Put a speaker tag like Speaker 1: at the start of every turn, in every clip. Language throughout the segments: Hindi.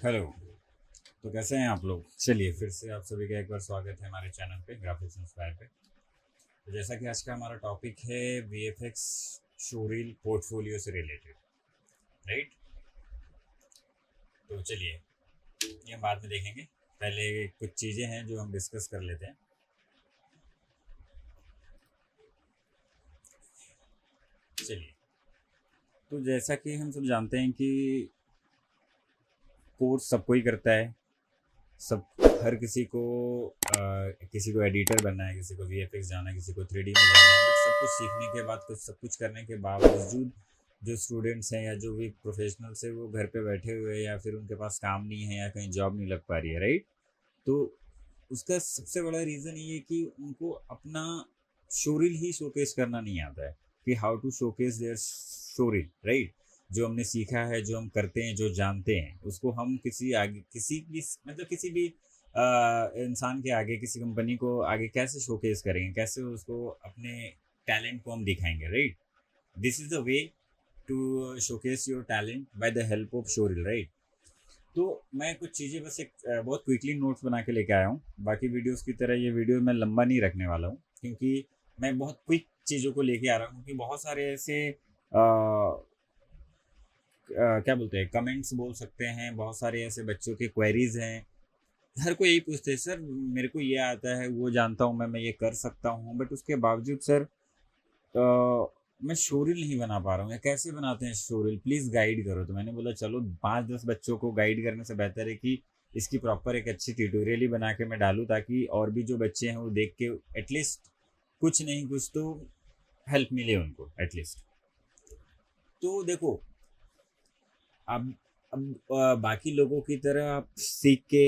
Speaker 1: हेलो। तो कैसे हैं आप लोग? चलिए फिर से आप सभी का एक बार स्वागत है हमारे चैनल पे ग्राफिक्स इंस्पायर पे। तो जैसा कि आज का हमारा टॉपिक है वीएफएक्स शोरील पोर्टफोलियो से रिलेटेड, राइट? तो चलिए ये हम बाद में देखेंगे। पहले कुछ चीज़ें हैं जो हम डिस्कस कर लेते हैं। चलिए, तो जैसा कि हम सब जानते हैं कि कोर्स सबको ही करता है। सब हर किसी को एडिटर बनना है, किसी को वीएफएक्स जाना है, किसी को 3D में जाना है। बट सब कुछ सीखने के बाद, कुछ सब कुछ करने के बावजूद जो स्टूडेंट्स हैं या जो भी प्रोफेशनल्स है वो घर पे बैठे हुए हैं या फिर उनके पास काम नहीं है या कहीं जॉब नहीं लग पा रही है, राइट? तो उसका सबसे बड़ा रीज़न ये है कि उनको अपना शोरील ही शोकेस करना नहीं आता है कि how to showcase their showreel, right? जो हमने सीखा है, जो हम करते हैं, जो जानते हैं, उसको हम किसी भी किसी भी इंसान के आगे, किसी कंपनी को आगे कैसे शोकेस करेंगे, कैसे उसको अपने टैलेंट को हम दिखाएंगे, right? This is the way to showcase your talent by the help of showreel, right? तो मैं कुछ चीज़ें बस एक बहुत क्विकली नोट्स बना के लेके आया हूँ। बाकी वीडियोस की तरह ये वीडियो मैं लंबा नहीं रखने वाला हूँ, क्योंकि मैं बहुत क्विक चीज़ों को लेके आ रहा हूँ। क्योंकि बहुत सारे ऐसे क्या बोलते हैं, कमेंट्स बोल सकते हैं, बहुत सारे ऐसे बच्चों के क्वेरीज हैं। हर कोई यही पूछते हैं, सर मेरे को ये आता है, वो जानता हूँ, मैं ये कर सकता हूँ, बट उसके बावजूद सर मैं शोरील नहीं बना पा रहा हूँ, या कैसे बनाते हैं शोरील, प्लीज़ गाइड करो। तो मैंने बोला चलो 5-10 बच्चों को गाइड करने से बेहतर है कि इसकी प्रॉपर एक अच्छी ट्यूटोरियल ही बना के मैं डालूँ, ताकि और भी जो बच्चे हैं वो देख के एटलीस्ट कुछ नहीं कुछ तो हेल्प मिले उनको एटलीस्ट। तो देखो, अब बाकी लोगों की तरह आप सीख के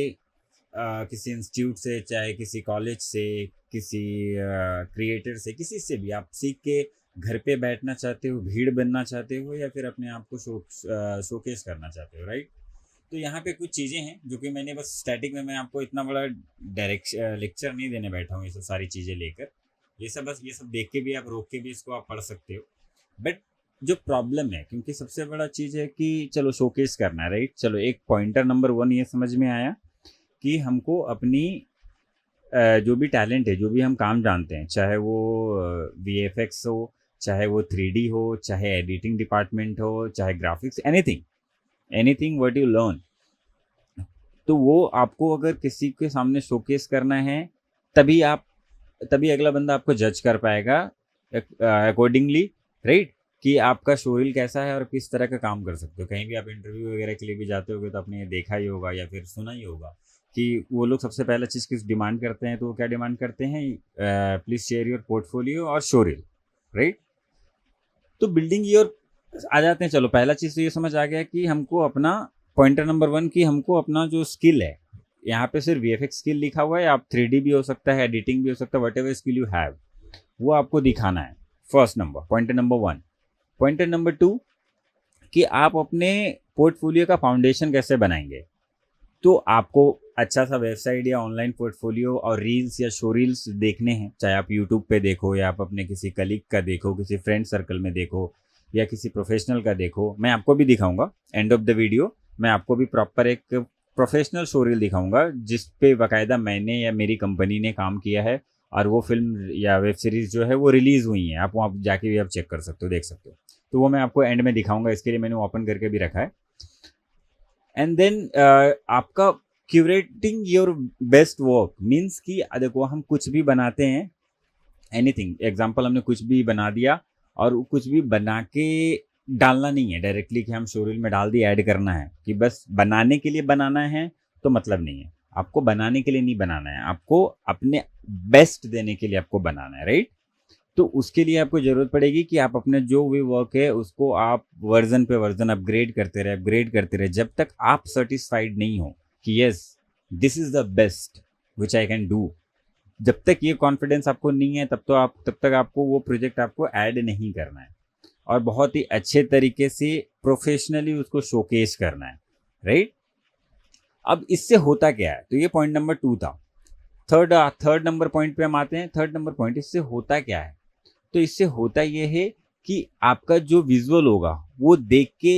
Speaker 1: किसी इंस्टीट्यूट से, चाहे किसी कॉलेज से, किसी क्रिएटर से, किसी से भी आप सीख के घर पे बैठना चाहते हो, भीड़ बनना चाहते हो, या फिर अपने आप को शोकेस करना चाहते हो, राइट? तो यहाँ पे कुछ चीज़ें हैं जो कि मैंने बस स्टैटिक में, मैं आपको इतना बड़ा डायरेक्शन लेक्चर नहीं देने बैठा हूँ ये सब सारी चीज़ें लेकर। ये सब देख के भी आप, रोक के भी इसको आप पढ़ सकते हो। बट जो प्रॉब्लम है, क्योंकि सबसे बड़ा चीज़ है कि चलो शोकेस करना है, राइट? चलो एक पॉइंटर नंबर 1 ये समझ में आया कि हमको अपनी जो भी टैलेंट है, जो भी हम काम जानते हैं, चाहे वो वीएफएक्स हो, चाहे वो 3D हो, चाहे एडिटिंग डिपार्टमेंट हो, चाहे graphics, anything anything what you learn, तो वो आपको अगर किसी के सामने शोकेस करना है, तभी आप तभी अगला बंदा आपको जज कर पाएगा अकॉर्डिंगली, राइट? कि आपका शोरील कैसा है और किस तरह का काम कर सकते हो। कहीं भी आप इंटरव्यू वगैरह के लिए भी जाते होगे तो आपने ये देखा ही होगा या फिर सुना ही होगा कि वो लोग सबसे पहला चीज़ किस डिमांड करते हैं। तो वो क्या डिमांड करते हैं? प्लीज़ शेयर योर पोर्टफोलियो और शोरील, राइट? तो बिल्डिंग योर आ जाते हैं। चलो पहला चीज़ तो ये समझ आ गया कि हमको अपना पॉइंटर नंबर 1 की हमको अपना जो स्किल है, यहाँ पे सिर्फ वीएफएक्स स्किल लिखा हुआ है, आप 3D भी हो सकता है, एडिटिंग भी हो सकता है, what ever skill you have वो आपको दिखाना है। First number, pointer number 1। Pointer number 2 कि आप अपने पोर्टफोलियो का फाउंडेशन कैसे बनाएंगे। तो आपको अच्छा सा वेबसाइट या ऑनलाइन पोर्टफोलियो और रील्स या शो रील्स देखने हैं, चाहे आप यूट्यूब पे देखो या आप अपने किसी कलीग का देखो, किसी फ्रेंड सर्कल में देखो, या किसी प्रोफेशनल का देखो। मैं आपको भी दिखाऊंगा एंड ऑफ द वीडियो, मैं आपको भी प्रॉपर एक प्रोफेशनल शो रील दिखाऊंगा जिस पे बाकायदा मैंने या मेरी कंपनी ने काम किया है, और वो फिल्म या वेब सीरीज़ जो है वो रिलीज़ हुई हैं। आप वहाँ जाके भी आप चेक कर सकते हो, देख सकते हो। तो वो मैं आपको एंड में दिखाऊंगा, इसके लिए मैंने ओपन करके भी रखा है। एंड देन आपका curating your best work means कि देखो हम कुछ भी बनाते हैं, एनीथिंग एग्जांपल, हमने कुछ भी बना दिया और वो कुछ भी बना के डालना नहीं है डायरेक्टली कि हम शोरील में डाल दिए, ऐड करना है कि बस बनाने के लिए बनाना है, तो मतलब नहीं है। आपको बनाने के लिए नहीं बनाना है, आपको अपने बेस्ट देने के लिए आपको बनाना है, राइट? तो उसके लिए आपको ज़रूरत पड़ेगी कि आप अपने जो भी वर्क है उसको आप वर्जन पे वर्जन अपग्रेड करते रहे, जब तक आप सर्टिस्फाइड नहीं हो कि yes this is the best which I can do. जब तक ये कॉन्फिडेंस आपको नहीं है, तब तक आपको वो प्रोजेक्ट आपको ऐड नहीं करना है, और बहुत ही अच्छे तरीके से प्रोफेशनली उसको शोकेस करना है, राइट? अब इससे होता क्या है, तो ये पॉइंट नंबर 2 था। थर्ड नंबर पॉइंट पे हम आते हैं। थर्ड नंबर पॉइंट, इससे होता क्या है? तो इससे होता ये है कि आपका जो विजुअल होगा वो देख के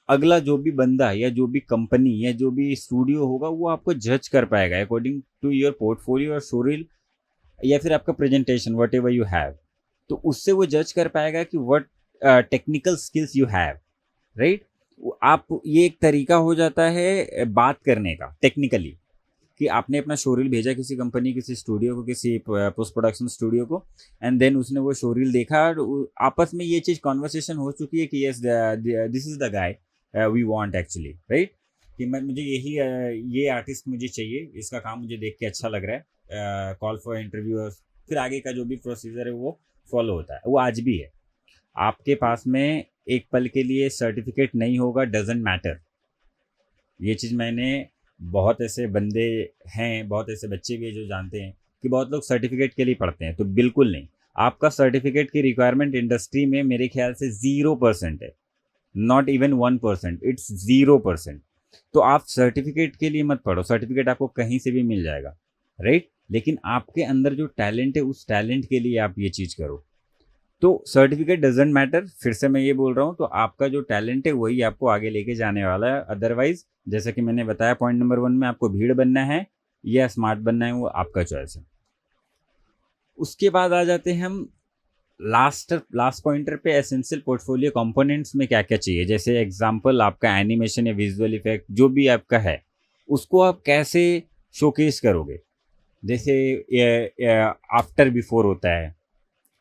Speaker 1: अगला जो भी बंदा या जो भी कंपनी या जो भी स्टूडियो होगा वो आपको जज कर पाएगा अकॉर्डिंग टू योर पोर्टफोलियो और शोरील या फिर आपका presentation what ever you have. तो उससे वो जज कर पाएगा कि what technical skills you have, right. आप ये एक तरीका हो जाता है बात करने का टेक्निकली, कि आपने अपना शोरील भेजा किसी कंपनी, किसी स्टूडियो को, किसी पोस्ट प्रोडक्शन स्टूडियो को, एंड देन उसने वो शोरील देखा और आपस में ये चीज़ कॉन्वर्सेशन हो चुकी है कि yes this is the guy we want actually, right. कि मैं मुझे यही ये आर्टिस्ट मुझे चाहिए, इसका काम मुझे देख के अच्छा लग रहा है, कॉल फॉर इंटरव्यू, फिर आगे का जो भी प्रोसीजर है वो फॉलो होता है। वो आज भी है। आपके पास में एक पल के लिए सर्टिफिकेट नहीं होगा, डजेंट मैटर। ये चीज़ मैंने बहुत ऐसे बंदे हैं, बहुत ऐसे बच्चे भी हैं जो जानते हैं कि बहुत लोग सर्टिफिकेट के लिए पढ़ते हैं, तो बिल्कुल नहीं। आपका सर्टिफिकेट की रिक्वायरमेंट इंडस्ट्री में मेरे ख्याल से 0% है, नॉट इवन 1%, इट्स 0%। तो आप सर्टिफिकेट के लिए मत पढ़ो, सर्टिफिकेट आपको कहीं से भी मिल जाएगा, राइट। लेकिन आपके अंदर जो टैलेंट है उस टैलेंट के लिए आप ये चीज़ करो। तो सर्टिफिकेट डजेंट मैटर, फिर से मैं ये बोल रहा हूँ। तो आपका जो टैलेंट है वही आपको आगे लेके जाने वाला है। अदरवाइज जैसा कि मैंने बताया पॉइंट नंबर 1 में, आपको भीड़ बनना है या स्मार्ट बनना है वो आपका चॉइस है। उसके बाद आ जाते हैं हम लास्ट पॉइंटर पे, एसेंशियल पोर्टफोलियो कंपोनेंट्स में क्या क्या चाहिए। जैसे एग्जांपल आपका एनिमेशन या विजुअल इफेक्ट जो भी आपका है उसको आप कैसे शोकेस करोगे। जैसे आफ्टर बिफोर होता है,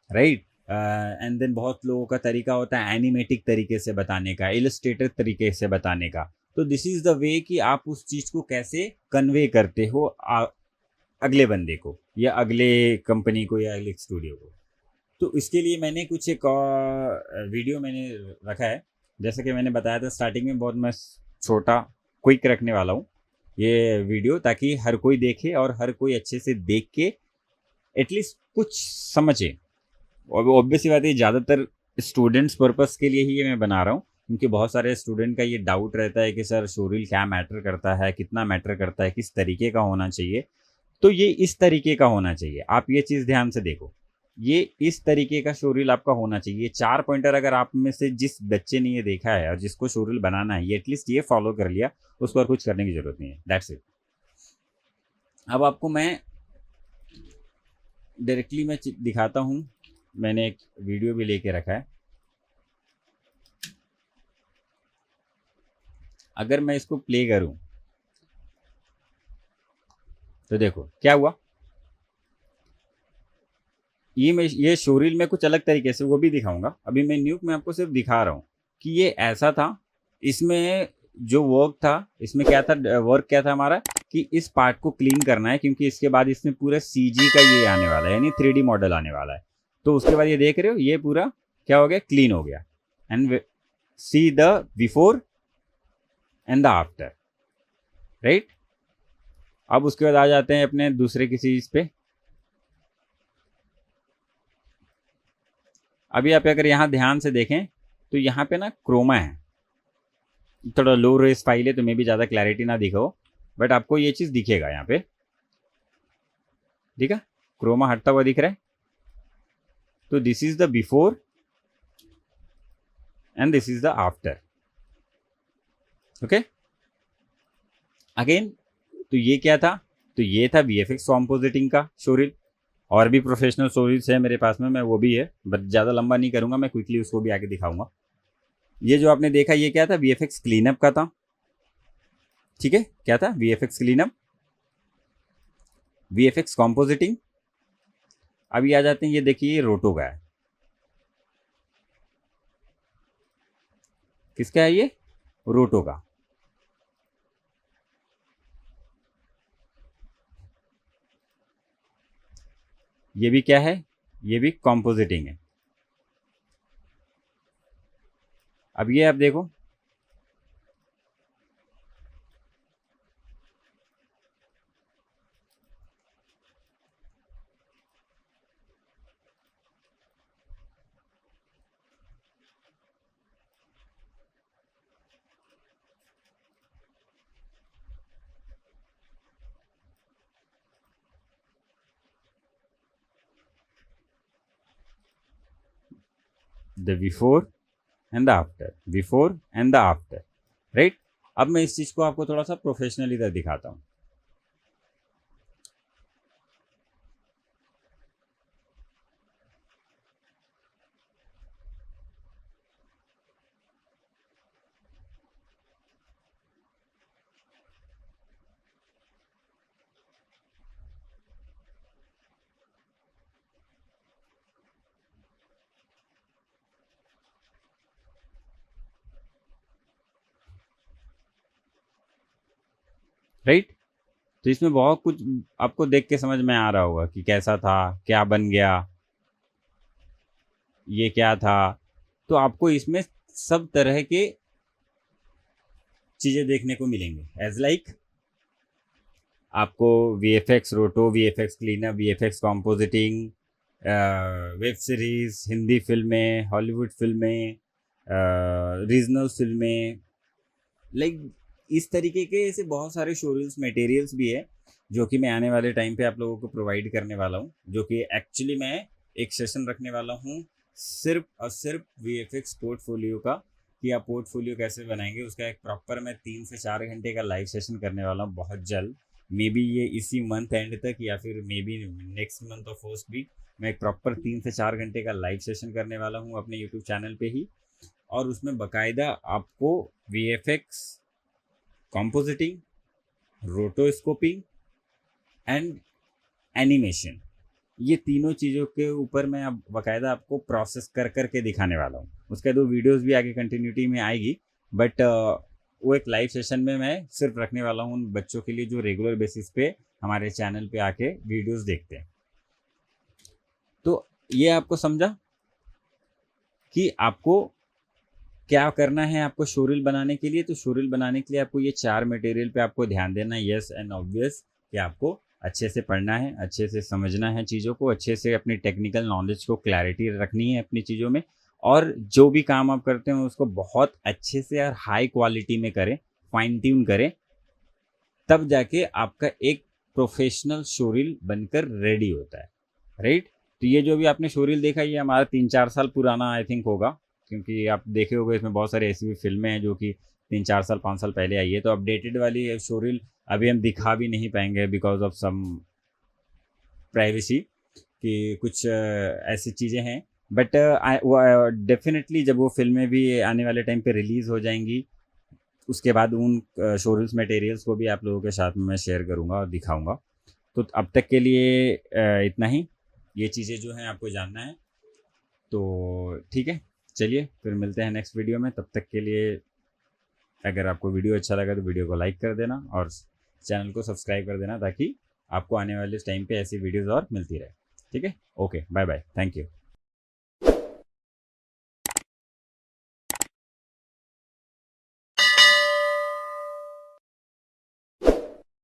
Speaker 1: राइट। एंड देन बहुत लोगों का तरीका होता है एनिमेटिक तरीके से बताने का, इलस्ट्रेटेड तरीके से बताने का। तो दिस इज द वे कि आप उस चीज़ को कैसे कन्वे करते हो अगले बंदे को या अगले कंपनी को या अगले स्टूडियो को। तो इसके लिए मैंने कुछ एक वीडियो मैंने रखा है। जैसा कि मैंने बताया था स्टार्टिंग में, बहुत मैं छोटा क्विक रखने वाला हूँ ये वीडियो, ताकि हर कोई देखे और हर कोई अच्छे से देख के एटलीस्ट कुछ समझे। और ऑब्वियसली बात है, ज़्यादातर स्टूडेंट्स पर्पस के लिए ही ये मैं बना रहा हूँ, क्योंकि बहुत सारे स्टूडेंट का ये डाउट रहता है कि सर शोरील क्या मैटर करता है, कितना मैटर करता है, किस तरीके का होना चाहिए। तो ये इस तरीके का होना चाहिए, आप ये चीज़ ध्यान से देखो। ये इस तरीके का शोरील आपका होना चाहिए। 4 पॉइंटर अगर आप में से जिस बच्चे ने ये देखा है और जिसको शोरील बनाना है, ये एटलीस्ट ये फॉलो कर लिया, उसको और कुछ करने की जरूरत नहीं है। That's it. अब आपको मैं डायरेक्टली मैं दिखाता हूँ। मैंने एक वीडियो भी लेके रखा है। अगर मैं इसको प्ले करूं तो देखो क्या हुआ। ये शोरील में कुछ अलग तरीके से वो भी दिखाऊंगा। अभी मैं न्यूक में आपको सिर्फ दिखा रहा हूँ कि ये ऐसा था। इसमें जो वर्क था, इसमें क्या था, वर्क क्या था हमारा, कि इस पार्ट को क्लीन करना है, क्योंकि इसके बाद इसमें पूरा सीजी का ये आने वाला है, यानी 3D मॉडल आने वाला है। तो उसके बाद ये देख रहे हो, ये पूरा क्या हो गया, क्लीन हो गया। And see the before and the after, right. अब उसके बाद आ जाते हैं अपने दूसरे किसी चीज पे। अभी आप अगर यहाँ ध्यान से देखें तो यहाँ पे ना क्रोमा है, थोड़ा लो रेस फाइल है तो मे भी ज़्यादा क्लैरिटी ना दिखो, बट आपको ये चीज़ दिखेगा यहाँ पे, ठीक है। क्रोमा हटता हुआ दिख रहा है। तो this is the before and this is the after, okay. Again, तो ये क्या था, तो ये था VFX कॉम्पोजिटिंग का शोरील। और भी प्रोफेशनल शोरील्स है मेरे पास में, मैं वो भी है, बट ज़्यादा लंबा नहीं करूँगा, मैं क्विकली उसको भी आगे दिखाऊंगा। ये जो आपने देखा ये क्या था, VFX क्लीनअप का था, ठीक है। क्या था, VFX क्लीनअप, VFX कॉम्पोजिटिंग। अभी आ जाते हैं, ये देखिए ये रोटो का है। किसका है ये, रोटो का। ये भी क्या है, ये भी कॉम्पोजिटिंग है। अब ये आप देखो, the before and the after, before and the after. Right. अब मैं इस चीज़ को आपको थोड़ा सा प्रोफेशनल इधर दिखाता हूँ। राइट। तो इसमें बहुत कुछ आपको देख के समझ में आ रहा होगा कि कैसा था, क्या बन गया, ये क्या था। तो आपको इसमें सब तरह के चीज़ें देखने को मिलेंगे। एज लाइक आपको VFX roto, VFX cleanup, VFX compositing, web series, Hindi फिल्में, हॉलीवुड फिल्में, रीजनल फिल्में, लाइक इस तरीके के ऐसे बहुत सारे शोरील्स मटेरियल्स भी है जो कि मैं आने वाले टाइम पे आप लोगों को प्रोवाइड करने वाला हूँ। जो कि एक्चुअली मैं एक सेशन रखने वाला हूँ सिर्फ और सिर्फ वीएफएक्स पोर्टफोलियो का, कि आप पोर्टफोलियो कैसे बनाएंगे उसका एक प्रॉपर मैं 3 से 4 घंटे का लाइव सेशन करने वाला हूँ बहुत जल्द। मे बी ये इसी मंथ एंड तक या फिर मे बी नेक्स्ट मंथ और फर्स्ट वीक मैं एक प्रॉपर 3 से 4 घंटे का लाइव सेशन करने वाला हूँ अपने यूट्यूब चैनल पे ही। और उसमें बकायदा आपको वीएफएक्स, कॉम्पोजिटिंग, रोटोस्कोपिंग एंड एनिमेशन, ये तीनों चीज़ों के ऊपर मैं अब बाकायदा आपको प्रोसेस कर करके दिखाने वाला हूँ। उसके दो वीडियोस भी आगे कंटिन्यूटी में आएगी, बट वो एक लाइव सेशन में मैं सिर्फ रखने वाला हूँ उन बच्चों के लिए जो रेगुलर बेसिस पे हमारे चैनल पे आके वीडियोस देखते हैं। तो ये आपको समझा कि आपको क्या करना है आपको शोरील बनाने के लिए। तो शोरील बनाने के लिए आपको ये 4 मटेरियल पे आपको ध्यान देना है। यस एंड ऑब्वियस कि आपको अच्छे से पढ़ना है, अच्छे से समझना है चीज़ों को, अच्छे से अपनी टेक्निकल नॉलेज को क्लैरिटी रखनी है अपनी चीज़ों में। और जो भी काम आप करते हैं उसको बहुत अच्छे से और हाई क्वालिटी में करें, फाइन ट्यून करें, तब जाके आपका एक प्रोफेशनल शोरील बनकर रेडी होता है। राइट। तो ये जो भी आपने शोरील देखा ये हमारा 3-4 साल पुराना आई थिंक होगा, क्योंकि आप देखे होंगे इसमें बहुत सारे ऐसी भी फिल्में हैं जो कि 3-4 साल 5 साल पहले आई है। तो अपडेटेड वाली शोरील अभी हम दिखा भी नहीं पाएंगे बिकॉज ऑफ सम प्राइवेसी कि कुछ ऐसी चीज़ें हैं। बट डेफिनेटली जब वो फिल्में भी आने वाले टाइम पे रिलीज़ हो जाएंगी उसके बाद उन शोरील्स मटेरियल्स को भी आप लोगों के साथ में मैं शेयर करूँगा और दिखाऊँगा। तो अब तक के लिए इतना ही, ये चीज़ें जो हैं आपको जानना है। तो ठीक है, चलिए फिर मिलते हैं नेक्स्ट वीडियो में। तब तक के लिए अगर आपको वीडियो अच्छा लगा तो वीडियो को लाइक कर देना और चैनल को सब्सक्राइब कर देना ताकि आपको आने वाले टाइम पे ऐसी वीडियोज़ और मिलती रहे। ठीक है, okay, bye bye, thank you.